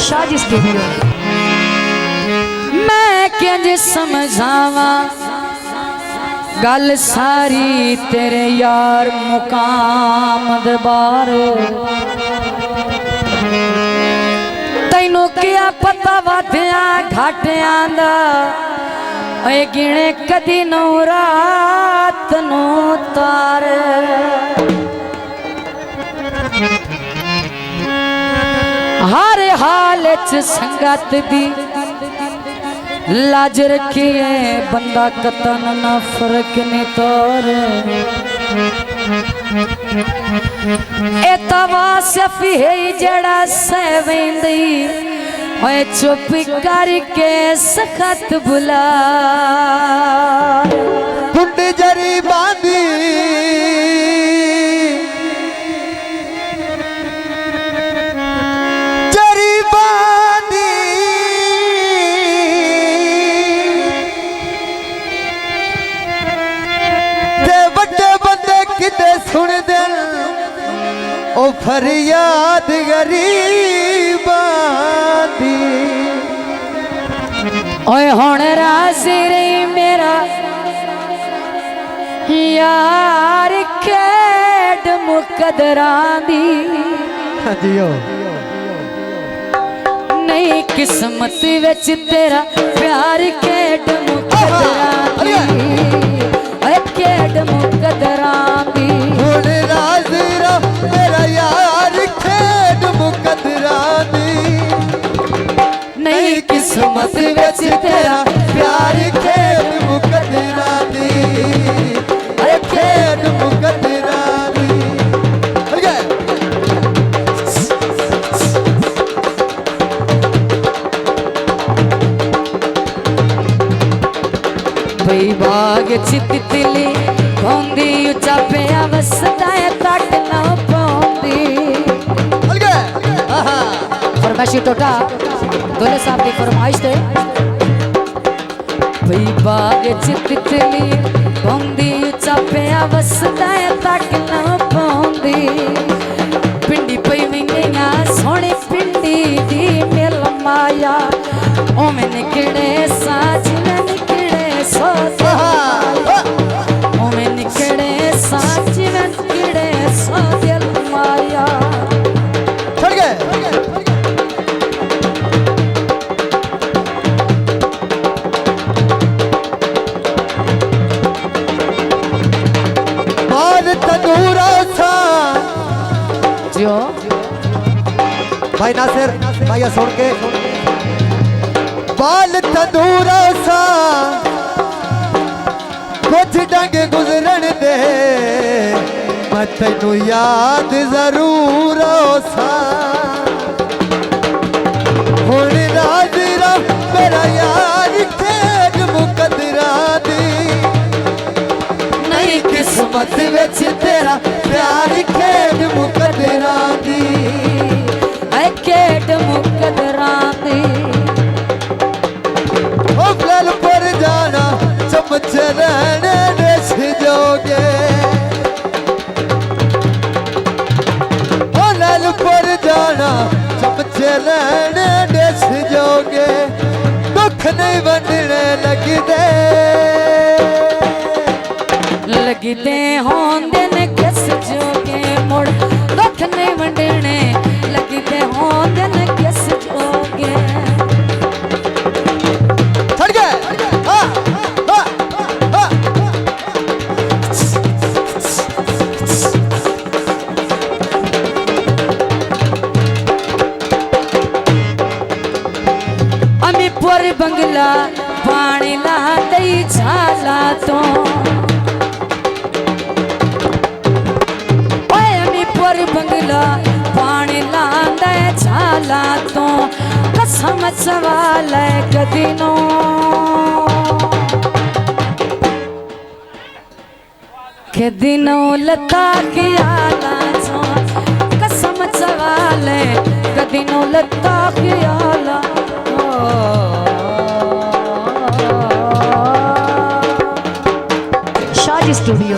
शादी स्टूडियो। मैं किंज समझावा गल सारी तेरे यार मुकाम दे बार। तैनू क्या पता वादिया घाटिया दा गिणे कदी नौ रात नू तार। हर हाल च संगत दी लाज रखिए बंदा कतन ना फर्क नहीं तोर। ए तवा सफी है जड़ा सहवेंदी ओए चुप करके सखत बुला। कुंड जरी बांधी सुन दिल ओ फरियाद गरीबां दी। ओए हुण राज़ी रही मेरा यार खेड मुकदरां दी। नहीं किस्मत विच तेरा प्यार खेड मुकदरां दी। ओए खेड मुकदरां दी। मेरा यार खेड मुकदरां दी। नहीं किस्मत विच तेरा प्यार खेड मुकदरां दी। अरे खेड मुकदरां दी। भई बाग चितली पौंदी उचा पिया वसदा तट ना पौंदी। फरमाइशी टोटा दोले साहब की फरमाइश थे। भई बाग चितली पौंदी उचा पिया वसदा तट ना पौंदी। पिंडी पई विंगिया सोहनी पिंडी दी मिल माया ओवें निकड़े साज निकड़े सो भाई नासिर भाई सुन के बाल तंदूरा सा कुछ डंग गुजरन दे मैं तेनू याद जरूर सा। हुण राज़ी रह मेरा यार खेड मुकदरां दी। नहीं किस्मत विच तेरा प्यार खेड मुकदरां दी। खेड मुकदरां दी। ओ फल पर जाना चमच रहने देश जोगे। ओ लल पर जाना चमच रहने देश जोगे। दुख नहीं वंडने लगदे लगदे होंदे ने किस जोगे मुड़। दुख नहीं वंडने लगदे होंदे ने किस जोगे। छड़ गए अमीपुर बंगला पानी ला दई झाला तो। बंगला पानी लांदा झाला तो कसम सवाल कदी नो। कदी नो लता ख्याला तो कसम सवाल कदी नो लता ख्याला। शादी स्टूडियो।